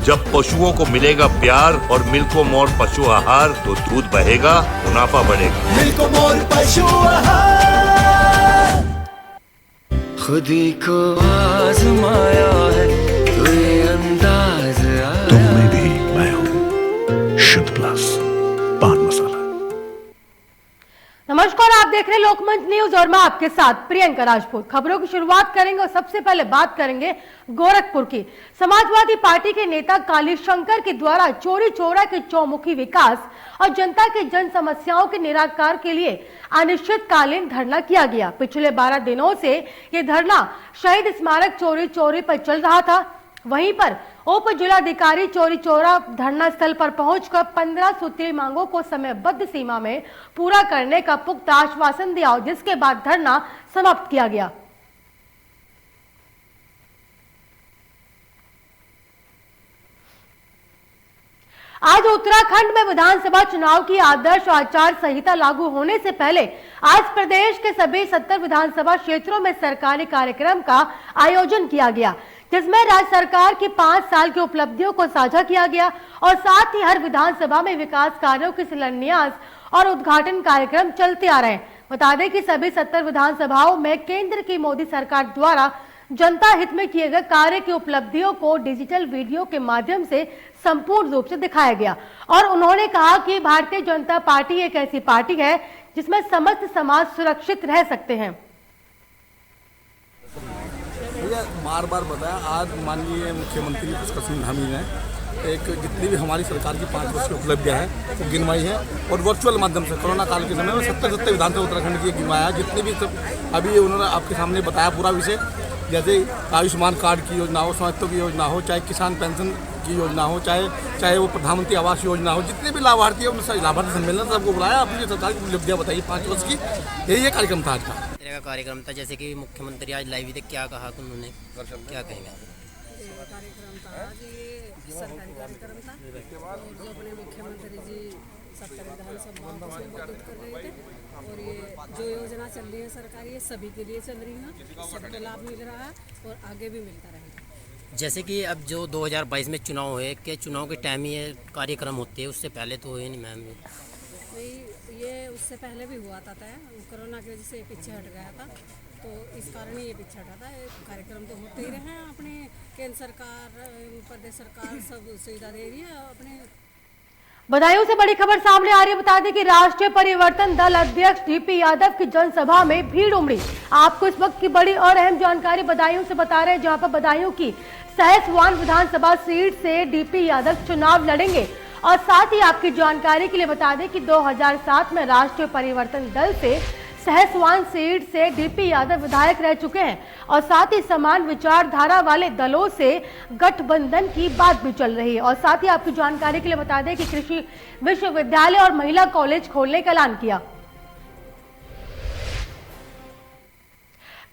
जब पशुओं को मिलेगा प्यार और मिल्को मोर पशु आहार तो दूध बहेगा, मुनाफा बढ़ेगा। मिल्को मोर पशु आहार। खुदी को आजमाया है तो ये अंदाज आया। तुम में भी मैं हूँ, शुद्ध प्लस पान मसाला। नमस्कार, आप देख रहे हैं लोकमंच न्यूज और मैं आपके साथ प्रियंका राजपूत। खबरों की शुरुआत करेंगे और सबसे पहले बात करेंगे गोरखपुर की। समाजवादी पार्टी के नेता कालीशंकर के द्वारा चोरी चौरा के चौमुखी विकास और जनता की जन समस्याओं के निराकार के लिए अनिश्चितकालीन धरना किया गया। पिछले 12 दिनों से ये धरना शहीद स्मारक चोरी चौरी पर चल रहा था। वहीं पर उप जिलाधिकारी चोरी चौरा धरना स्थल पर पहुंचकर 15 सूत्रीय मांगों को समयबद्ध सीमा में पूरा करने का पुख्ता आश्वासन दिया, जिसके बाद धरना समाप्त किया गया। आज उत्तराखंड में विधानसभा चुनाव की आदर्श आचार संहिता लागू होने से पहले आज प्रदेश के सभी 70 विधानसभा क्षेत्रों में सरकारी कार्यक्रम का आयोजन किया गया, जिसमें राज्य सरकार की 5 साल की उपलब्धियों को साझा किया गया और साथ ही हर विधानसभा में विकास कार्यों के शिलान्यास और उद्घाटन कार्यक्रम चलते आ रहे हैं। बता दें कि सभी 70 विधानसभाओं में केंद्र की मोदी सरकार द्वारा जनता हित में किए गए कार्य की उपलब्धियों को डिजिटल वीडियो के माध्यम से संपूर्ण रूप से दिखाया गया और उन्होंने कहा कि भारतीय जनता पार्टी एक ऐसी पार्टी है जिसमें समस्त समाज सुरक्षित रह सकते हैं। बार बार बताया, आज माननीय मुख्यमंत्री पुष्कर सिंह धामी ने एक जितनी भी हमारी सरकार की 5 वर्ष की उपलब्धियां हैं वो गिनवाई है और वर्चुअल माध्यम से कोरोना काल के समय में 70 विधानसभा उत्तराखंड की गिनवाया। जितनी भी अभी उन्होंने आपके सामने बताया पूरा विषय, जैसे आयुष्मान कार्ड की योजना हो, स्वास्थ्य की योजना हो, चाहे किसान पेंशन की योजना हो, चाहे वो प्रधानमंत्री आवास योजना हो, जितने भी लाभार्थी है उन लाभार्थी सम्मेलन सबको बुलाया, अपनी सरकार की उपलब्धियां बताई 5 वर्ष की। यही कार्यक्रम था आज का कार्यक्रम था। जैसे कि मुख्यमंत्री आज लाइव थे, क्या कहा उन्होंने, क्या कहेंगे? कार्यक्रम था आज, ये सरकारी कार्यक्रम था जो अपने मुख्यमंत्री जी 70 विधानसभाओं को संबोधित कर रहे थे और ये जो योजना चल रही है सरकार, ये सभी के लिए चल रही है, सबको लाभ मिल रहा है और आगे भी मिलता रहेगा। जैसे कि अब जो 2022 में चुनाव हुए, के चुनाव के टाइम ये कार्यक्रम होते हैं, उससे पहले तो हुए नहीं मैम? नहीं, ये उससे पहले भी हुआ था तय, कोरोना की वजह से पीछे हट गया था, तो इस कारण ही ये पीछे हटा था। कार्यक्रम तो होते ही रहे हैं, अपने केंद्र सरकार प्रदेश सरकार सब सुविधा दे रही है अपने। बदायूं से बड़ी खबर सामने आ रही है। बता दें कि राष्ट्रीय परिवर्तन दल अध्यक्ष डीपी यादव की जनसभा में भीड़ उमड़ी। आपको इस वक्त की बड़ी और अहम जानकारी बदायूं से बता रहे हैं, जहां पर बदायूं की सहसवान विधानसभा सीट से डीपी यादव चुनाव लड़ेंगे। और साथ ही आपकी जानकारी के लिए बता दें कि 2007 में राष्ट्रीय परिवर्तन दल से सहसवान सीट से डीपी यादव विधायक रह चुके हैं और साथ ही समान विचारधारा वाले दलों से गठबंधन की बात भी चल रही है। और साथ ही आपकी जानकारी के लिए बता दें कि कृषि विश्वविद्यालय और महिला कॉलेज खोलने का ऐलान किया।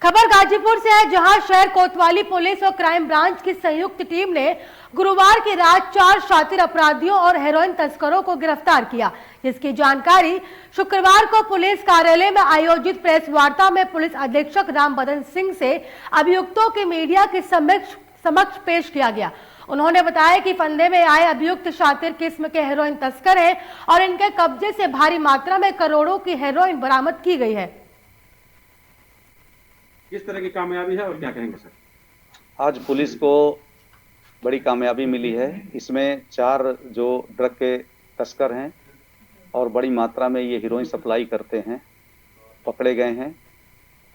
खबर गाजीपुर से है, जहां शहर कोतवाली पुलिस और क्राइम ब्रांच की संयुक्त टीम ने गुरुवार की रात 4 शातिर अपराधियों और हेरोइन तस्करों को गिरफ्तार किया, जिसकी जानकारी शुक्रवार को पुलिस कार्यालय में आयोजित प्रेस वार्ता में पुलिस अधीक्षक राम बदन सिंह से अभियुक्तों के मीडिया के समक्ष पेश किया गया। उन्होंने बताया कि फंदे में आए अभियुक्त शातिर किस्म के हेरोइन तस्कर हैं और इनके कब्जे से भारी मात्रा में करोड़ों की हेरोइन बरामद की गई है। किस तरह की कामयाबी है और क्या कहेंगे सर? आज पुलिस को बड़ी कामयाबी मिली है। इसमें 4 जो ड्रग के तस्कर हैं और बड़ी मात्रा में ये हीरोइन सप्लाई करते हैं पकड़े गए हैं।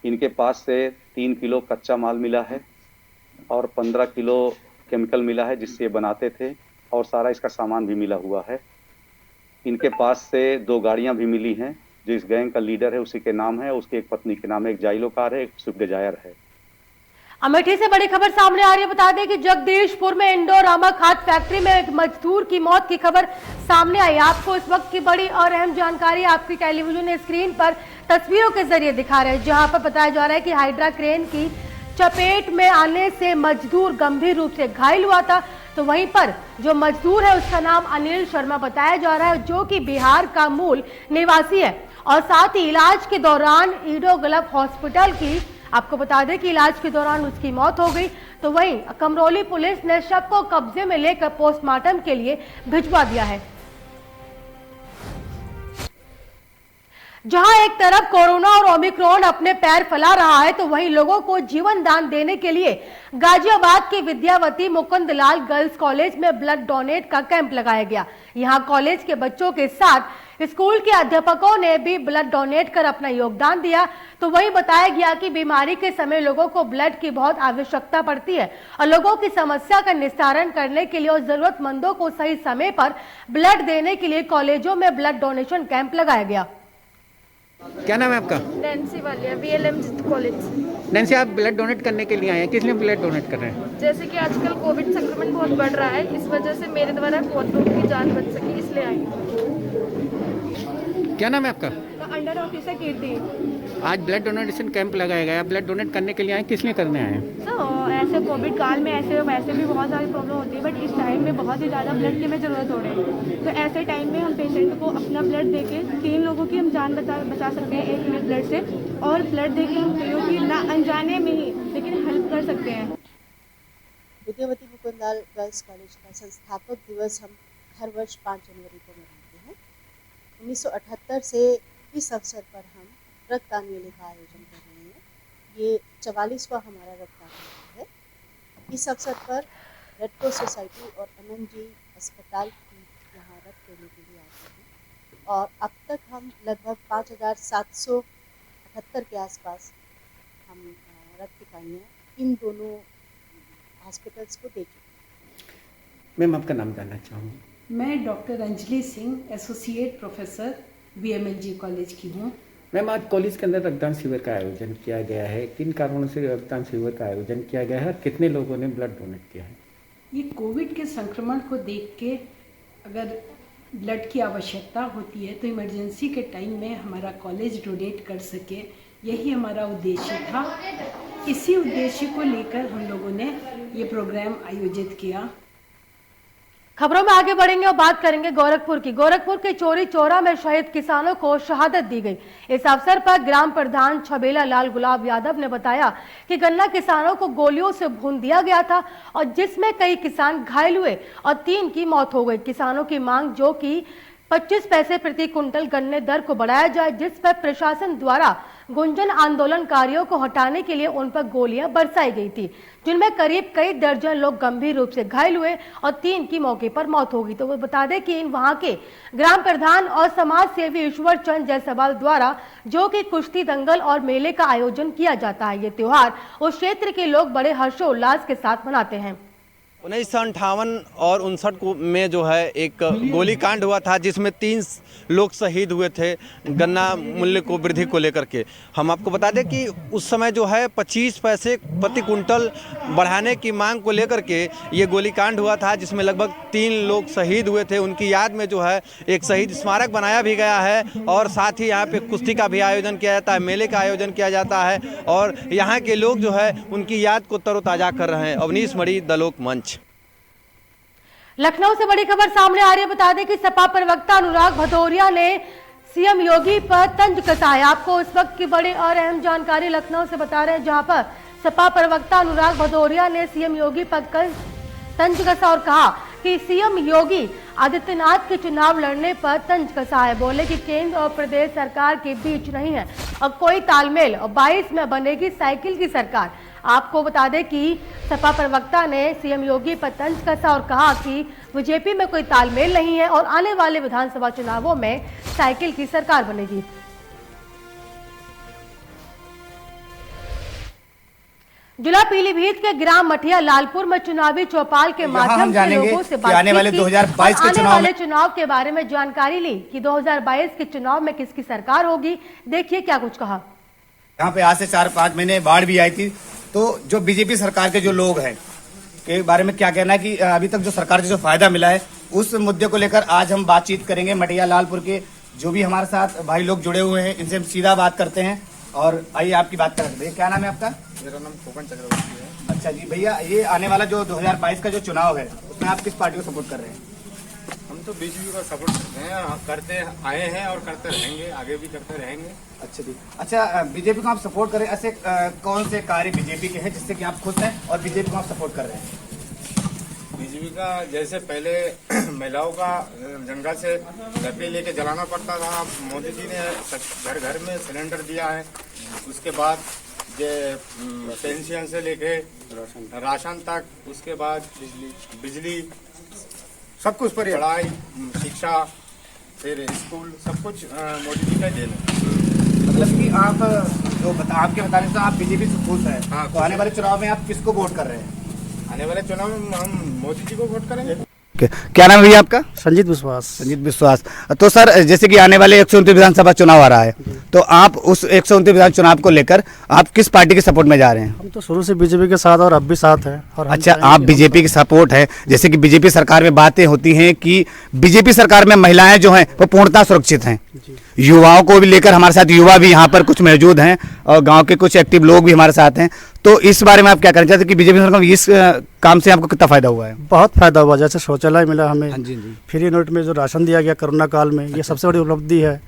इनके पास से 3 किलो कच्चा माल मिला है और 15 किलो केमिकल मिला है जिससे ये बनाते थे और सारा इसका सामान भी मिला हुआ है। इनके पास से 2 गाड़ियां भी मिली हैं। जो इस गैंग का लीडर है उसी के नाम है, उसकी एक पत्नी के नाम है, एक जाइलो कार है, एक स्विफ्ट डिजायर है। अमेठी से बड़ी खबर सामने आ रही है। बता दें कि जगदीशपुर में इंडोरामा खाद फैक्ट्री में एक मजदूर की मौत की खबर सामने आई। आपको इस वक्त की बड़ी और अहम जानकारी आपकी टेलीविजन स्क्रीन पर तस्वीरों के जरिए दिखा रहे हैं, जहां पर बताया जा रहा है कि हाइड्रा क्रेन की चपेट में आने से मजदूर गंभीर रूप से घायल हुआ था। तो वहीं पर जो मजदूर है उसका नाम अनिल शर्मा बताया जा रहा है, जो कि बिहार का मूल निवासी है और साथ ही इलाज के दौरान ईडो गलफ हॉस्पिटल की, आपको बता दें कि इलाज के दौरान उसकी मौत हो गई। तो वहीं कमरौली पुलिस ने शव को कब्जे में लेकर पोस्टमार्टम के लिए भिजवा दिया है। जहां एक तरफ कोरोना और ओमिक्रॉन अपने पैर फैला रहा है, तो वहीं लोगों को जीवन दान देने के लिए गाजियाबाद के विद्यावती मुकुंदलाल गर्ल्स कॉलेज में ब्लड डोनेट का कैंप लगाया गया। यहां कॉलेज के बच्चों के साथ स्कूल के अध्यापकों ने भी ब्लड डोनेट कर अपना योगदान दिया। तो वहीं बताया गया कि बीमारी के समय लोगों को ब्लड की बहुत आवश्यकता पड़ती है और लोगों की समस्या का निस्तारण करने के लिए और जरूरतमंदों को सही समय पर ब्लड देने के लिए कॉलेजों में ब्लड डोनेशन कैंप लगाया गया। क्या नाम है आपका? Nancy Walia, BLM college. Nancy, आप ब्लड डोनेट करने के लिए आए हैं, किस लिए ब्लड डोनेट कर रहे हैं? जैसे कि आजकल कोविड संक्रमण बहुत बढ़ रहा है, इस वजह से मेरे द्वारा बहुत लोगों की जान बच सके, इसलिए आई। क्या नाम है आपका? अंडर ऑफिसर कीर्ति। आज ब्लड डोनेशन कैंप लगाया गया, आप ब्लड डोनेट करने के लिए आए, किस लिए करने आए हैं? तो ऐसे कोविड काल में ऐसे वैसे भी बहुत सारी प्रॉब्लम होती है, बट इस टाइम में बहुत ही ज़्यादा ब्लड की हमें ज़रूरत हो रही है। तो ऐसे टाइम में हम पेशेंट को अपना ब्लड देके 3 लोगों की हम जान बचा सकते हैं 1 यूनिट ब्लड से, और ब्लड देके हम कईयों की ना अनजाने में ही लेकिन हेल्प कर सकते हैं। विद्यावती मुकुंदलाल गर्ल्स कॉलेज का संस्थापक दिवस हम हर वर्ष 5 जनवरी को मनाते हैं। 1978 से इस अवसर पर हम रक्तदान मेले का आयोजन कर रहे हैं। ये 44वां हमारा रक्तदान मेला है। इस अवसर पर रेड क्रॉस सोसाइटी और MMG अस्पताल की यहाँ रक्त देने के लिए आते हैं, और अब तक हम लगभग 5778 के आसपास हम रक्त इकाइयाँ इन दोनों हॉस्पिटल्स को दे चुके हैं। मैम, आपका नाम जानना चाहूँगी। मैं doctor Anjali Singh, associate professor BMLG college की हूँ। मैम, आज कॉलेज के अंदर रक्तदान शिविर का आयोजन किया गया है, किन कारणों से रक्तदान शिविर का आयोजन किया गया है और कितने लोगों ने ब्लड डोनेट किया है? ये कोविड के संक्रमण को देख के अगर ब्लड की आवश्यकता होती है तो इमरजेंसी के टाइम में हमारा कॉलेज डोनेट कर सके, यही हमारा उद्देश्य था। इसी उद्देश्य को लेकर हम लोगों ने ये प्रोग्राम आयोजित किया। खबरों में आगे बढ़ेंगे और बात करेंगे गोरखपुर की। गोरखपुर के चोरी चौरा में शहीद किसानों को शहादत दी गई। इस अवसर पर ग्राम प्रधान छबेला लाल गुलाब यादव ने बताया कि गन्ना किसानों को गोलियों से भून दिया गया था और जिसमें कई किसान घायल हुए और 3 की मौत हो गई। किसानों की मांग जो कि 25 पैसे प्रति कुंटल गन्ने दर को बढ़ाया जाए, जिस पर प्रशासन द्वारा गुंजन आंदोलनकारियों को हटाने के लिए उन पर गोलियां बरसाई गई थी, जिनमें करीब कई दर्जन लोग गंभीर रूप से घायल हुए और 3 की मौके पर मौत हो गई। तो वो बता दें कि वहां के ग्राम प्रधान और समाज सेवी ईश्वर चंद जायसवाल द्वारा जो कि कुश्ती दंगल और मेले का आयोजन किया जाता है, ये त्योहार उस क्षेत्र के लोग बड़े हर्षोल्लास के साथ मनाते हैं। 1958 और 59 में जो है एक गोलीकांड हुआ था जिसमें 3 लोग शहीद हुए थे गन्ना मूल्य को वृद्धि को लेकर के। हम आपको बता दें कि उस समय जो है 25 पैसे प्रति कुंटल बढ़ाने की मांग को लेकर के ये गोलीकांड हुआ था, जिसमें लगभग 3 लोग शहीद हुए थे। उनकी याद में जो है एक शहीद स्मारक बनाया भी गया है और साथ ही यहाँ पे कुश्ती का भी आयोजन किया जाता है, मेले का आयोजन किया जाता है और यहाँ के लोग जो है उनकी याद को तरोताज़ा कर रहे हैं। अवनीश मणि, द लोक मंच। लखनऊ से बड़ी खबर सामने आ रही है। बता दें कि सपा प्रवक्ता अनुराग भदौरिया ने सीएम योगी पर तंज कसा है। आपको इस वक्त की बड़ी और अहम जानकारी लखनऊ से बता रहे हैं, जहां पर सपा प्रवक्ता अनुराग भदौरिया ने सीएम योगी पर तंज कसा और कहा कि सीएम योगी आदित्यनाथ के चुनाव लड़ने पर तंज कसा है। बोले कि केंद्र और प्रदेश सरकार के बीच नहीं है और कोई तालमेल और 22 में बनेगी साइकिल की सरकार। आपको बता दें कि सपा प्रवक्ता ने सीएम योगी पर तंज कसा और कहा कि बीजेपी में कोई तालमेल नहीं है और आने वाले विधानसभा चुनावों में साइकिल की सरकार बनेगी। जिला पीलीभीत के ग्राम मठिया लालपुर में चुनावी चौपाल के माध्यम से लोगों से बातचीत आने वाले 2022 के चुनाव के बारे में जानकारी ली कि 2022 के चुनाव में किसकी सरकार होगी। देखिए क्या कुछ कहा। यहाँ पे आज से 4-5 महीने बाढ़ भी आई थी, तो जो बीजेपी सरकार के जो लोग हैं के बारे में क्या कहना है कि अभी तक जो सरकार से जो फायदा मिला है उस मुद्दे को लेकर आज हम बातचीत करेंगे। मठिया लालपुर के जो भी हमारे साथ भाई लोग जुड़े हुए हैं, इनसे हम सीधा बात करते हैं और आइए आपकी बात कर सकते हैं। क्या नाम है आपका? मेरा नाम खोपन चक्रवर्ती है। अच्छा जी भैया, ये आने वाला जो 2022 का जो चुनाव है उसमें आप किस पार्टी को सपोर्ट कर रहे हैं? हम तो बीजेपी का सपोर्ट करते हैं, करते आए हैं और करते रहेंगे, आगे भी करते रहेंगे। अच्छा जी। अच्छा, बीजेपी को आप सपोर्ट करें, ऐसे कौन से कार्य बीजेपी के हैं जिससे कि आप खुश हैं और बीजेपी को आप सपोर्ट कर रहे हैं? बीजेपी का जैसे पहले महिलाओं का जंगल से लकड़ी लेके जलाना पड़ता था, मोदी जी ने घर घर में सिलेंडर दिया है। उसके बाद ये पेंशन से लेके राशन तक, उसके बाद बिजली सब कुछ पर, पढ़ाई, शिक्षा, फिर स्कूल, सब कुछ मोदी जी का देन है। मतलब कि आप आपके बताने से आप बीजेपी से खुश हैं। हाँ, तो आने वाले चुनाव में आप किसको वोट कर रहे हैं? आने वाले चुनाव में हम मोदी जी को वोट करेंगे। क्या नाम है भैया आपका? संजीत विश्वास। संजीत विश्वास। तो सर, जैसे कि आने वाले 129 विधानसभा चुनाव आ रहा है, तो आप उस 129 विधान चुनाव को लेकर आप किस पार्टी के सपोर्ट में जा रहे हैं? हम तो शुरू से बीजेपी के साथ और अब भी साथ हैं। और अच्छा, आप बीजेपी के सपोर्ट है। जैसे कि बीजेपी सरकार में बातें होती हैं कि बीजेपी सरकार में महिलाएं जो हैं वो पूर्णतः सुरक्षित हैं। युवाओं को भी लेकर हमारे साथ युवा भी यहाँ पर कुछ मौजूद हैं और गांव के कुछ एक्टिव लोग भी हमारे साथ हैं। तो इस बारे में आप क्या कहना चाहते हैं कि बीजेपी सरकार इस काम से आपको कितना फायदा हुआ है? बहुत फायदा हुआ। जैसे शौचालय मिला हमें, फ्री नोट में जो राशन दिया गया कोरोना काल में, ये सबसे बड़ी उपलब्धि है।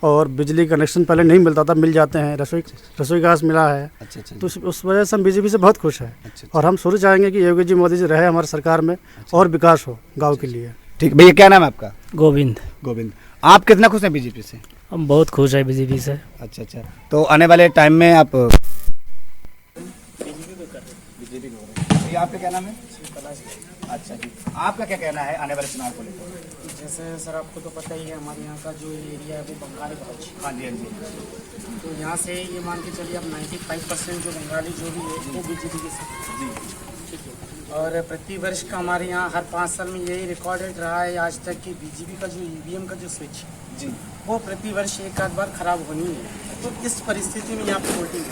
और बिजली कनेक्शन पहले नहीं मिलता था, मिल जाते हैं। रसोई गैस मिला है। तो उस वजह से हम बीजेपी से बहुत खुश हैं। और हम शुरू चाहेंगे कि योगी जी मोदी जी रहे हमारी सरकार में और विकास हो गाँव के लिए। ठीक भैया, क्या नाम है आपका? गोविंद। गोविंद, आप कितना खुश हैं बीजेपी से? हम बहुत खुश हैं बीजेपी से। अच्छा अच्छा, तो आने वाले टाइम में आप बीजेपी को, आपका क्या नाम है? अच्छा जी, आपका क्या कहना है आने वाले चुनाव को लेकर? जैसे सर आपको तो पता ही है हमारे यहाँ का जो एरिया है वो बंगाली भाज। हाँ जी, हाँ जी। तो यहाँ से ये मान के चलिए अब 95% जो बंगाली जो भी है वो बीजेपी के साथ। जी ठीक है। और प्रति वर्ष का हमारे यहाँ हर 5 साल में यही रिकॉर्डेड रहा है आज तक कि बीजेपी का जो ईवीएम का जो स्विच जी वो प्रति वर्ष एक आध बार खराब होनी है। तो इस परिस्थिति में यहाँ पे वोटिंग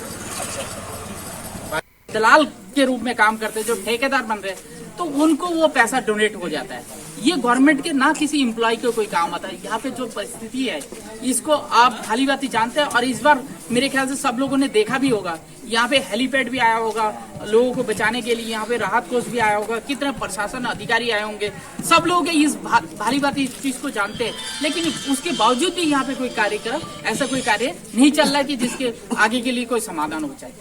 दलाल के रूप में काम करते जो ठेकेदार बन रहे तो उनको वो पैसा डोनेट हो जाता है। ये गवर्नमेंट के ना किसी एम्प्लॉय को कोई काम आता है। यहाँ पे जो परिस्थिति है इसको आप भली भांति जानते हैं। और इस बार मेरे ख्याल से सब लोगों ने देखा भी होगा, यहाँ पे हेलीपैड भी आया होगा लोगों को बचाने के लिए, यहाँ पे राहत कोष भी आया होगा, कितने प्रशासन अधिकारी आए होंगे, सब लोग इस भली भांति इस चीज को जानते हैं। लेकिन उसके बावजूद भी यहाँ पे कोई कार्यक्रम, ऐसा कोई कार्य नहीं चल रहा है कि जिसके आगे के लिए कोई समाधान हो जाए।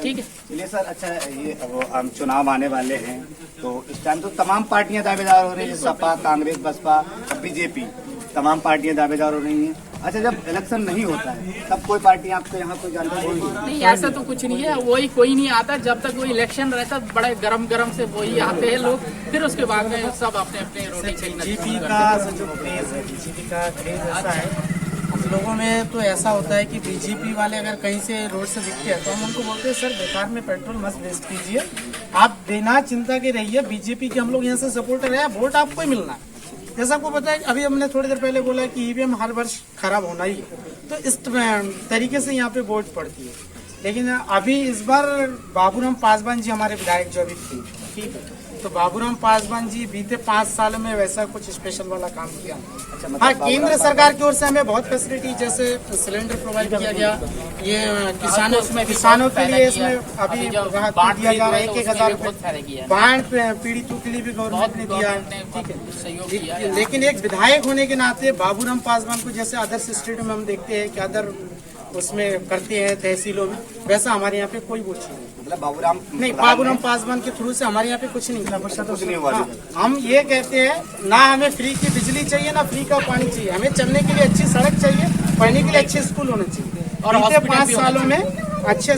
ठीक है, चलिए सर। अच्छा, ये अब चुनाव आने वाले हैं तो इस टाइम तो तमाम पार्टियां दावेदार हो रही हैं, सपा, कांग्रेस, बसपा, बीजेपी, तमाम पार्टियां दावेदार हो रही हैं। अच्छा, जब इलेक्शन नहीं होता है तब कोई पार्टी आपको यहाँ कोई जानकारी नहीं? ऐसा तो कुछ नहीं है, वही कोई नहीं आता। जब तक कोई इलेक्शन रहता बड़े गरम गरम से वही आते हैं लोग, फिर उसके बाद में सब अपने अपने रोटी बीजेपी का जो क्रेज है, बीजेपी का क्रेज ऐसा है हम लोगों में तो ऐसा होता है कि बीजेपी वाले अगर कहीं से रोड से दिखते हैं तो हम उनको बोलते हैं सर बेकार में पेट्रोल मत वेस्ट कीजिए, आप बिना चिंता के रहिए, बीजेपी के हम लोग यहाँ से सपोर्टर है, वोट आपको ही मिलना है। जैसा आपको पता है, अभी हमने थोड़ी देर पहले बोला कि ईवीएम हर वर्ष खराब होना ही है, तो इस तरीके से यहाँ पे वोट पड़ती है। लेकिन अभी इस बार बाबूराम पासवान जी हमारे विधायक जो अभी थे, ठीक है, तो बाबूराम पासवान जी बीते 5 साल में वैसा कुछ स्पेशल वाला काम किया। हाँ, केंद्र सरकार की ओर से हमें बहुत फैसिलिटी, जैसे सिलेंडर प्रोवाइड किया गया, ये किसानों के लिए इसमें अभी राहत दिया जा रहा है 1,000 बाढ़ पीड़ितों के लिए भी गवर्नमेंट ने दिया है। ठीक है, लेकिन एक विधायक होने के नाते बाबूराम पासवान को जैसे अदर स्टेट में हम देखते हैं कि अदर उसमें करते हैं तहसीलों में, वैसा हमारे यहाँ पे कोई वो चीज नहीं। मतलब बाबूराम पासवान के थ्रू से हमारे यहाँ पे कुछ नहीं हुआ। हम ये कहते हैं ना हमें फ्री की बिजली चाहिए ना फ्री का पानी चाहिए, हमें चलने के लिए अच्छी सड़क चाहिए, पढ़ने के लिए अच्छे स्कूल होने चाहिए और 5 सालों में अच्छे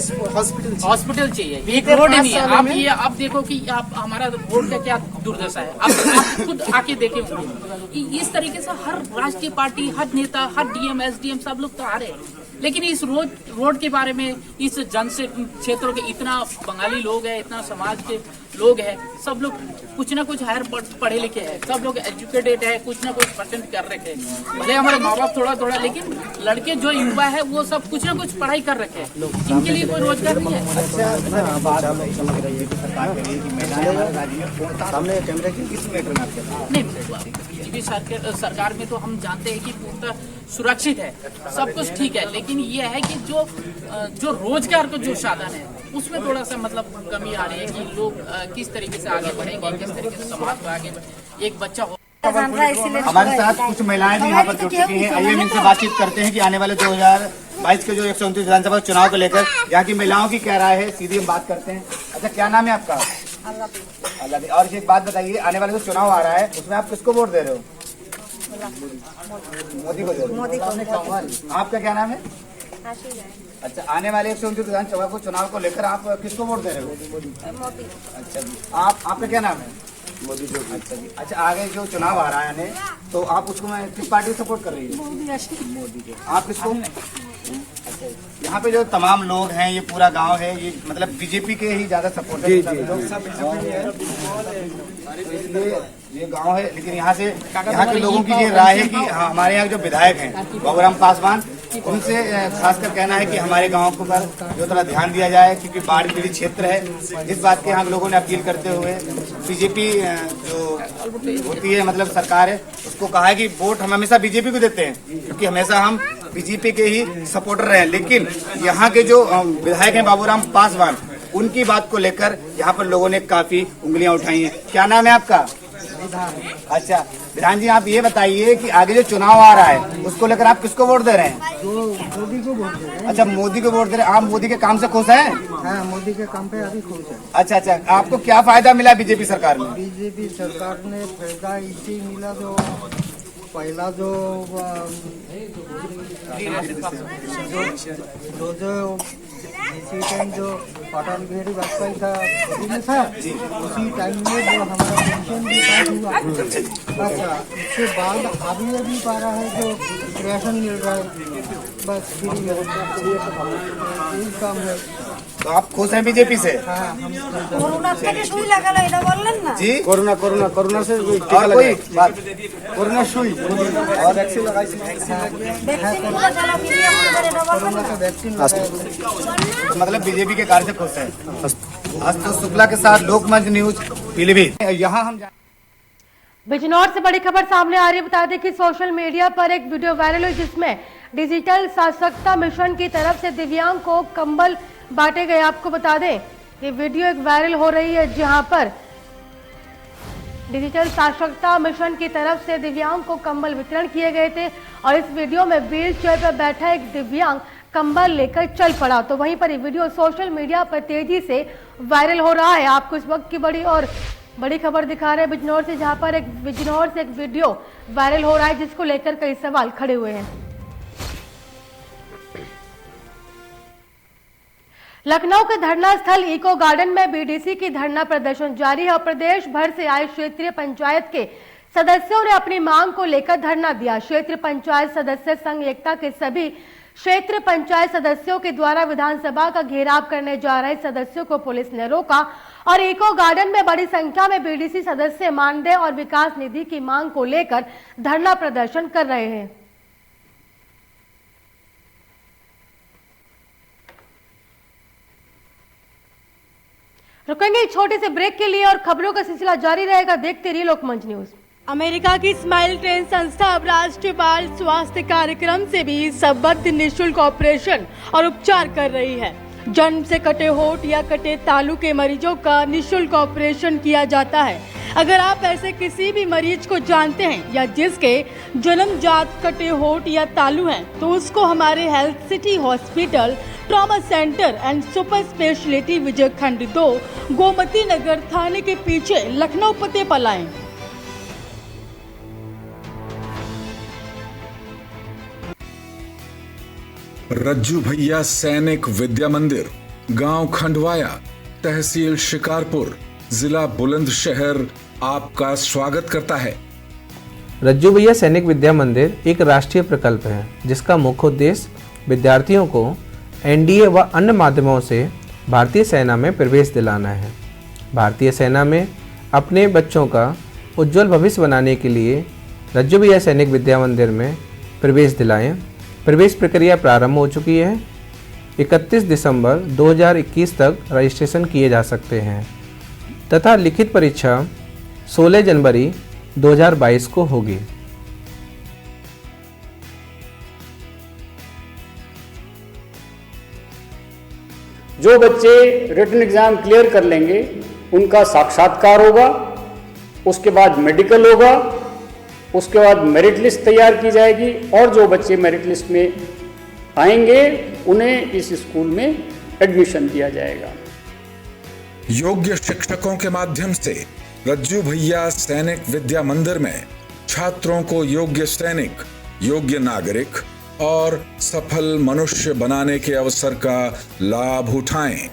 हॉस्पिटल चाहिए, एक रोड नहीं है। आप ये आप देखो कि आप हमारा रोड का क्या दुर्दशा है, आप खुद आके देखे होंगे। इस तरीके से हर राष्ट्रीय पार्टी, हर नेता, हर डीएम, एसडीएम सब लोग तो आ रहे हैं, लेकिन इस रोड के बारे में, इस जन से क्षेत्रों के इतना बंगाली लोग हैं, इतना समाज के लोग हैं, सब लोग कुछ ना कुछ हायर पढ़े लिखे हैं, सब लोग एजुकेटेड है, कुछ ना कुछ परसेंट कर रखे हैं। भले हमारे माँ बाप थोड़ा थोड़ा, लेकिन लड़के जो युवा है वो सब कुछ ना कुछ पढ़ाई कर रखे हैं, इनके लिए कोई रोजगार नहीं है। बीजेपी सरकार में तो हम जानते हैं कि पूर्णतः सुरक्षित है, सब कुछ ठीक है, लेकिन ये है कि जो रोजगार का जो साधन है उसमें थोड़ा सा मतलब कमी आ रही है कि लोग किस तरीके से आगे बढ़ेंगे, किस तरीके से समाज को आगे बढ़े। एक बच्चा हमारे साथ कुछ महिलाएं भी यहाँ पर जुड़ चुकी हैं। आइए हम इनसे बातचीत करते हैं कि आने वाले 2022 के जो 129 विधानसभा चुनाव को लेकर यहाँ की महिलाओं की क्या राय है। सीधी हम बात करते हैं। अच्छा, क्या नाम है आपका? अल्लाह। और एक बात बताइए, आने वाले जो चुनाव आ रहा है उसमें आप किसको वोट दे रहे हो? मोदी को दे रहे हो। आपका क्या नाम है? अच्छा, आने वाले 129 विधानसभा को चुनाव को लेकर आप किसको वोट दे रहे हो? मोदी। अच्छा जी, आपका क्या नाम है? मोदी जी। अच्छा जी। अच्छा, आगे जो चुनाव आ रहा है तो आप उसको मैं किस पार्टी को सपोर्ट कर रही है? मोदी जी। आप किसको? अच्छा, यहाँ पे जो तमाम लोग हैं, ये पूरा गांव है, ये मतलब बीजेपी के ही ज्यादा सपोर्ट है। ये गांव है, लेकिन यहाँ के लोगों की ये राय है कि हमारे यहाँ जो विधायक हैं बाबूराम पासवान, उनसे खासकर कहना है कि हमारे गांव को पर जो थोड़ा ध्यान दिया जाए, क्योंकि बाढ़ पीड़ित क्षेत्र है। इस बात के यहाँ लोगों ने अपील करते हुए बीजेपी जो होती है मतलब सरकार है, उसको कहा है कि वोट हम हमेशा बीजेपी को देते हैं, क्योंकि हमेशा हम बीजेपी के ही सपोर्टर रहे हैं। लेकिन यहाँ के जो विधायक हैं बाबूराम पासवान, उनकी बात को लेकर यहाँ पर लोगों ने काफी उंगलियां उठाई हैं। क्या नाम है आपका? अच्छा विधान जी, आप ये बताइए कि आगे जो चुनाव आ रहा है उसको लेकर आप किसको वोट दे रहे हैं? मोदी को वोट दे रहे हैं। अच्छा, मोदी को वोट दे रहे हैं। आप मोदी के काम से खुश हैं? हाँ, मोदी के काम पे अभी खुश है। अच्छा अच्छा, आपको क्या फायदा मिला बीजेपी सरकार में? बीजेपी सरकार ने फायदा इसी मिला जो पहला जो इसी टाइम जो अटल बिहारी वाजपेयी का बिजनेस था, उसी टाइम में जो हमारा पेंशन भी पास हुआ। अच्छा, उसके बाद अभी पा रहा है जो राशन मिल रहा है, बस फ्री में यही काम है। तो आप खुश हैं बीजेपी से? जी, कोरोना से और कोई बात? कोरोना सुई और वैक्सीन लगाई, मतलब बीजेपी के कार्य से खुश है। आशुतोष शुक्ला के साथ लोकमंच न्यूज पीलीभीत। यहाँ हम बिजनौर से बड़ी खबर सामने आ रही है। बता दें कि सोशल मीडिया पर एक वीडियो वायरल हुई जिसमें डिजिटल साक्षरता मिशन की तरफ से दिव्यांग को कंबल बांटे गए। आपको बता दें ये वीडियो एक वायरल हो रही है, जहां पर डिजिटल साक्षरता मिशन की तरफ से दिव्यांग को कंबल वितरण किए गए थे और इस वीडियो में व्हील चेयर पर बैठा एक दिव्यांग कंबल लेकर चल पड़ा। तो वहीं पर ये वीडियो सोशल मीडिया पर तेजी से वायरल हो रहा है। आपको इस वक्त की बड़ी खबर दिखा रहे हैं बिजनौर से, जहां पर बिजनौर से एक वीडियो वायरल हो रहा है जिसको लेकर कई सवाल खड़े हुए हैं। लखनऊ के धरना स्थल इको गार्डन में बीडीसी की धरना प्रदर्शन जारी है और प्रदेश भर से आए क्षेत्रीय पंचायत के सदस्यों ने अपनी मांग को लेकर धरना दिया। क्षेत्रीय पंचायत सदस्य संघ एकता के सभी क्षेत्रीय पंचायत सदस्यों के द्वारा विधानसभा का घेराव करने जा रहे सदस्यों को पुलिस ने रोका और इको गार्डन में बड़ी संख्या में बीडीसी सदस्य मानदेय और विकास निधि की मांग को लेकर धरना प्रदर्शन कर रहे हैं। रुकेंगे एक छोटे से ब्रेक के लिए और खबरों का सिलसिला जारी रहेगा। देखते रहिए लोकमंच न्यूज। अमेरिका की स्माइल ट्रेन संस्था अब राष्ट्रीय बाल स्वास्थ्य कार्यक्रम से भी संबद्ध निःशुल्क ऑपरेशन और उपचार कर रही है। जन्म से कटे होठ या कटे तालू के मरीजों का निःशुल्क ऑपरेशन किया जाता है। अगर आप ऐसे किसी भी मरीज को जानते हैं या जिसके जन्मजात कटे होठ या तालू हैं, तो उसको हमारे health city hospital, trauma centre and super speciality Vijay Khand 2, Gomti Nagar थाने के पीछे लखनऊ पते पर लाएं। रज्जू भैया सैनिक विद्या मंदिर, गांव खंडवाया, तहसील शिकारपुर, जिला बुलंदशहर आपका स्वागत करता है। रज्जू भैया सैनिक विद्या मंदिर एक राष्ट्रीय प्रकल्प है जिसका मुख्य उद्देश्य विद्यार्थियों को एनडीए व अन्य माध्यमों से भारतीय सेना में प्रवेश दिलाना है। भारतीय सेना में अपने बच्चों का उज्जवल भविष्य बनाने के लिए रज्जू भैया सैनिक विद्या मंदिर में प्रवेश दिलाएं। प्रवेश प्रक्रिया प्रारंभ हो चुकी है। 31 दिसंबर 2021 तक रजिस्ट्रेशन किए जा सकते हैं तथा लिखित परीक्षा 16 जनवरी 2022 को होगी। जो बच्चे रिटन एग्जाम क्लियर कर लेंगे उनका साक्षात्कार होगा, उसके बाद मेडिकल होगा उसके बाद मेरिट लिस्ट तैयार की जाएगी और जो बच्चे मेरिट लिस्ट में आएंगे उन्हें इस स्कूल में एडमिशन दिया जाएगा। योग्य शिक्षकों के माध्यम से रज्जू भैया सैनिक विद्या मंदिर में छात्रों को योग्य सैनिक, योग्य नागरिक और सफल मनुष्य बनाने के अवसर का लाभ उठाएं।